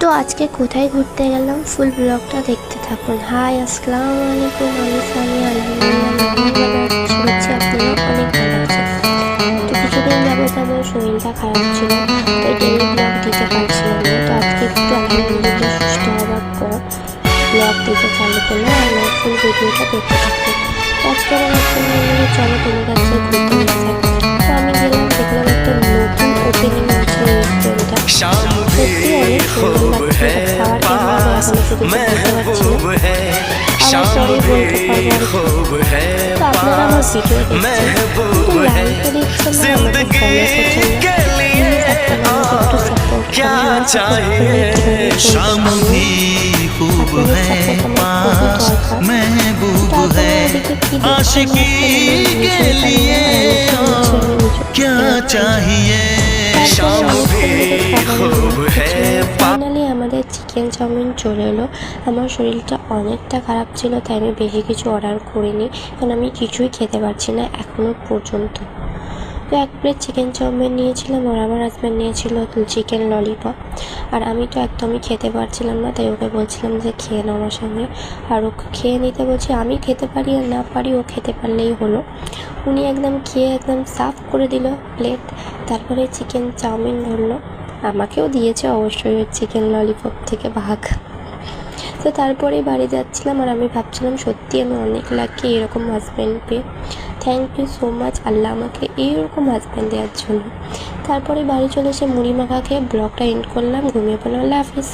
তো আজকে কোথায় ঘুরতে গেলাম ফুল ব্লগটা দেখতে থাকুন। হাই আসসালামু আলাইকুম, আমি সামি। আলহামদুলিল্লাহ আপনারা অনেক ভালো আছেন। তো কিছুদিন যাবত আমার শরীরটা খারাপ ছিল, তাই ডেলি ব্লগ দিতে পারছিলাম না। তো আজকে একটু আলহামদুলিল্লাহ সুস্থ হওয়ার পর ব্লগ দিতে চালু করলাম। আমার ফুল ভিডিওটা দেখতে থাকুন। তো আজকে আমার হাজব্যান্ড চলো তোমার কাছে ঘুরতে নিয়ে যাই। তো আমি গেলাম, দেখলাম একটা নতুন ওপেনিং হয়েছে রেস্টুরেন্টটা। সত্যি অনেক সুন্দর লাগছে। খাওয়ার কেমন হবে এখনো শুধু বলতে পারছি না, আবার পরে বলতে পারবো। তো আপনারা আমার ভিডিও দেখছেন কিন্তু লাইভে দেখছেন না, আমাকে ফলো করছেন না। প্লিজ আপনারা আমাকে একটু সাপোর্ট করুন। আপনাদের সাপোর্ট পেলে আমার খুবই দরকার। তো আপনারা এদিকে কি ফাইনালি আমাদের চিকেন চাউমিন চলে এলো। আমার শরীরটা অনেকটা খারাপ ছিল, তাই আমি বেশি কিছু অর্ডার করিনি, কারণ আমি কিছুই খেতে পারছি না এখনও পর্যন্ত। তো এক প্লেট চিকেন চাউমিন নিয়েছিলাম, আর আমার হাজব্যান্ড নিয়েছিল চিকেন ললিপপ। আর আমি তো একদমই খেতে পারছিলাম না, তাই ওকে বলছিলাম যে খেয়ে নাও আমার সঙ্গে। আর ওকে খেয়ে নিতে বলছি, আমি খেতে পারি আর না পারি, ও খেতে পারলেই হলো। উনি একদম খেয়ে একদম সাফ করে দিল প্লেট, তারপরে চিকেন চাউমিন ধরলো, আমাকেও দিয়েছে অবশ্যই ওই চিকেন ললিপপ থেকে ভাগ। তো তারপরে বাড়ি যাচ্ছিলাম, আর আমি ভাবছিলাম সত্যি আমি অনেক লাকি এরকম হাজব্যান্ড পেয়ে। থ্যাংক ইউ সো মাচ আল্লাহ আমাকে এইরকম হাজব্যান্ড দেওয়ার জন্য। তারপরে বাড়ি চলে এসে মুড়ি মাখা খেয়ে ব্লগটা এন্ড করলাম, ঘুমিয়ে পড়লাম। আল্লাহ হাফিজ।